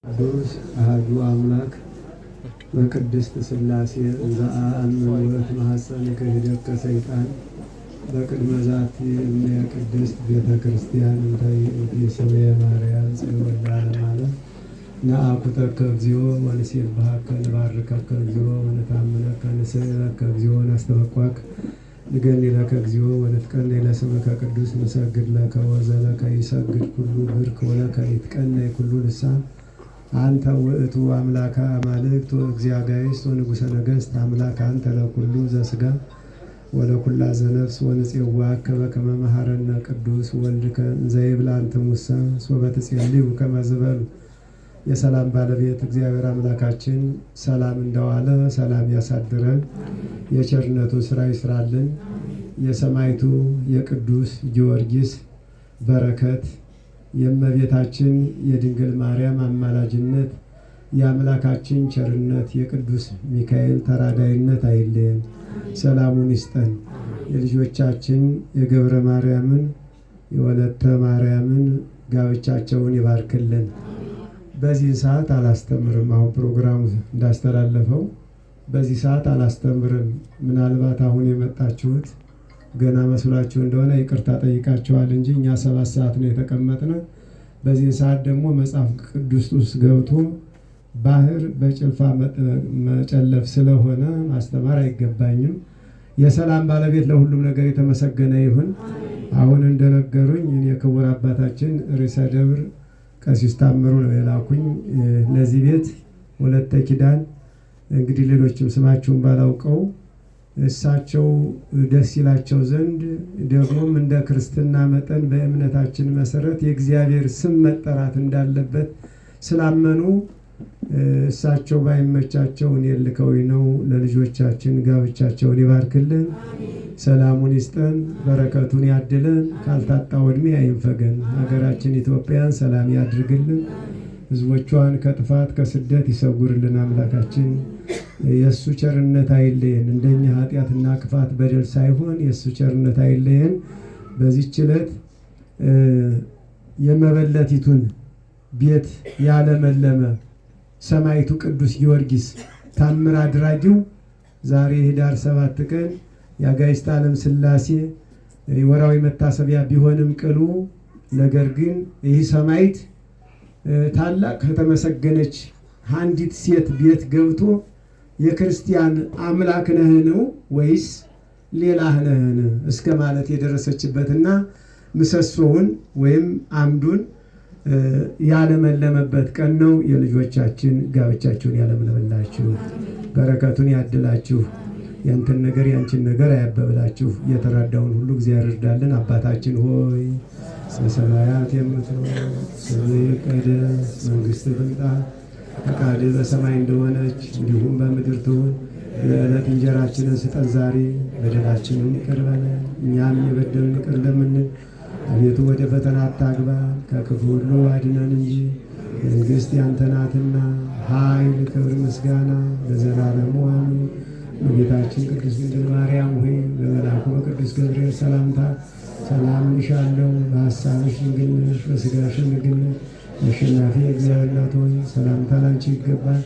ቅዱስ አሐዱ አምላክ በቅድስት ሥላሴ ዘአአምር ወት ማኅፀን ክህደት ከሰይጣን በቅድመ ዛቲ እምየ ቅድስት ቤተ ክርስቲያን እንተ ይእቲ ስምየ ማርያም ጽዮን ለዓለመ ዓለም ነአኩተከ እግዚኦ ወንሴብሐከ ንባርከከ እግዚኦ ወነታምነከ ንስእለከ እግዚኦ ወናስተበቅዖከ ንገኒለከ እግዚኦ ወንትቀነይ ለስምከ ቅዱስ ንሰግድ ለከ ወዘለከ ይሰግድ ኩሉ ብርክ ወለከ ይትቀነይ ኩሉ ልሳን አንተ ውእቱ አምላከ አማልክት ወእግዚአ ጋይስት ወንጉሠ ነገሥት አምላክ አንተ ለኩሉ ዘሥጋ ወለኩላ ዘነፍስ ወንፄዋከ በከመ መሐረነ ቅዱስ ወልድከ እንዘ ይብል አንትሙሰ ሶበ ትጼልዩ ከመ ዝበሉ። የሰላም ባለቤት እግዚአብሔር አምላካችን ሰላም እንደዋለ ሰላም ያሳድረን፣ የቸርነቱን ሥራ ይስራልን። የሰማዕቱ የቅዱስ ጊዮርጊስ በረከት የእመቤታችን የድንግል ማርያም አማላጅነት የአምላካችን ቸርነት የቅዱስ ሚካኤል ተራዳይነት አይለየን፣ ሰላሙን ይስጠን። የልጆቻችን የገብረ ማርያምን የወለተ ማርያምን ጋብቻቸውን ይባርክልን። በዚህ ሰዓት አላስተምርም። አሁን ፕሮግራሙ እንዳስተላለፈው በዚህ ሰዓት አላስተምርም። ምናልባት አሁን የመጣችሁት ገና መስሏችሁ እንደሆነ ይቅርታ ጠይቃችኋል እንጂ እኛ 7 ሰዓት ነው የተቀመጥነ። በዚህ ሰዓት ደግሞ መጽሐፍ ቅዱስ ውስጥ ገብቶ ባህር በጭልፋ መጨለፍ ስለሆነ ማስተማር አይገባኝም። የሰላም ባለቤት ለሁሉም ነገር የተመሰገነ ይሁን። አሁን እንደነገሩኝ እኔ ክቡር አባታችን ርዕሰ ደብር ቀሲስ ታምሩ ነው የላኩኝ ለዚህ ቤት ወለተ ኪዳን። እንግዲህ ሌሎችም ስማችሁን ባላውቀው እሳቸው ደስ ይላቸው ዘንድ ደግሞም እንደ ክርስትና መጠን በእምነታችን መሰረት የእግዚአብሔር ስም መጠራት እንዳለበት ስላመኑ እሳቸው ባይመቻቸው እኔ ልከውኝ ነው። ለልጆቻችን ጋብቻቸውን ይባርክልን፣ ሰላሙን ይስጠን፣ በረከቱን ያድለን፣ ካልታጣው ዕድሜ አይንፈገን። ሀገራችን ኢትዮጵያን ሰላም ያድርግልን፣ ሕዝቦቿን ከጥፋት ከስደት ይሰውርልን። አምላካችን የእሱ ቸርነት አይለየን። እንደኛ ኃጢአትና ክፋት በደል ሳይሆን የእሱ ቸርነት አይለየን። በዚህች ዕለት የመበለቲቱን ቤት ያለመለመ ሰማዕቱ ቅዱስ ጊዮርጊስ ታምር አድራጊው ዛሬ ኅዳር 7 ቀን የአጋዕዝተ ዓለም ሥላሴ ወርኃዊ መታሰቢያ ቢሆንም ቅሉ ነገር ግን ይህ ሰማዕት ታላቅ ከተመሰገነች አንዲት ሴት ቤት ገብቶ የክርስቲያን አምላክ ነህን ወይስ ሌላህ ነህን እስከ ማለት የደረሰችበትና ምሰሶውን ወይም አምዱን ያለመለመበት ቀን ነው። የልጆቻችን ጋብቻችሁን ያለምልምላችሁ፣ በረከቱን ያድላችሁ፣ ያንተን ነገር ያንቺን ነገር አያበብላችሁ። የተራዳውን ሁሉ እግዚአብሔር ይርዳልን። አባታችን ሆይ በሰማያት የምትኖር ስምህ ይቀደስ፣ መንግሥትህ ትምጣ፣ ፈቃድህ በሰማይ እንደሆነች እንዲሁም በምድር ትሁን። የዕለት እንጀራችንን ስጠን ዛሬ፣ በደላችንን ይቅር በለን እኛም የበደሉንን ይቅር እንደምንል፣ አቤቱ ወደ ፈተና አታግባን ከክፉ ሁሉ አድነን እንጂ መንግሥት ያንተ ናትና ኃይል፣ ክብር፣ ምስጋና ለዘላለሙ አሜን። እመቤታችን ቅድስት ድንግል ማርያም ሆይ በመልአኩ በቅዱስ ገብርኤል ሰላምታ ሰላም እልሻለሁ፣ በሐሳብሽ ድንግል ነሽ፣ በሥጋሽም ድንግል ነሽ። አሸናፊ እግዚአብሔር እናት ሆይ ሰላምታ ላንቺ ይገባል።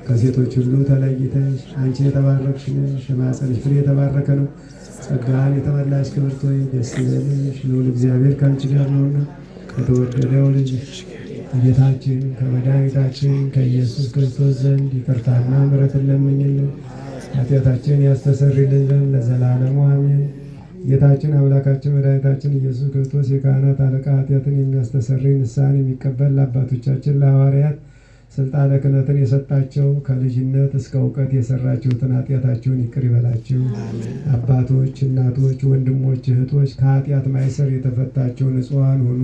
ከሴቶች ሁሉ ተለይተሽ አንቺ የተባረክሽ ነሽ፣ የማኅፀንሽ ፍሬ የተባረከ ነው። ጸጋን የተመላሽ ክብርት ሆይ ደስ ይበልሽ፣ ልዑል እግዚአብሔር ከአንቺ ጋር ነውና ከተወደደው ልጅሽ ከጌታችን ከመድኃኒታችን ከኢየሱስ ክርስቶስ ዘንድ ይቅርታና ምሕረትን ለምኝልን ኃጢአታችን ያስተሰርይልን ዘንድ ለዘላለሙ አሜን። ጌታችን አምላካችን መድኃኒታችን ኢየሱስ ክርስቶስ የካህናት አለቃ ኃጢአትን የሚያስተሰርይ ንስሐን የሚቀበል ለአባቶቻችን ለሐዋርያት ስልጣነ ክህነትን የሰጣቸው ከልጅነት እስከ እውቀት የሰራችሁትን ኃጢአታችሁን ይቅር ይበላችሁ። አባቶች፣ እናቶች፣ ወንድሞች፣ እህቶች ከኃጢአት ማይሰር የተፈታችሁ ንጹሐን ሆኑ።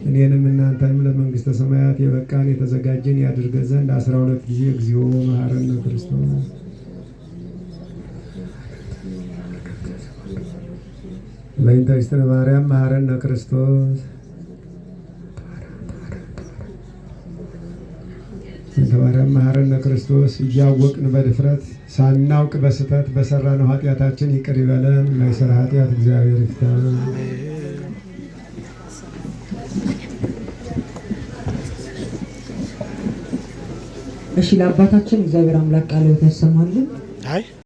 እኔንም እናንተንም ለመንግሥተ ሰማያት የበቃን የተዘጋጀን ያድርገ ዘንድ 12 ጊዜ እግዚኦ መሐረነ ክርስቶስ በእንተ እግዝእትነ ማርያም መሐረነ ክርስቶስ በእንተ ማርያም መሐረነ ክርስቶስ። እያወቅን በድፍረት ሳናውቅ በስህተት በሰራነው ኃጢአታችን ይቅር ይበለን። የማይሰራ ኃጢአት እግዚአብሔር ይፍታ። እሺ ለአባታችን እግዚአብሔር አምላክ ቃል ያሰማልን። አይ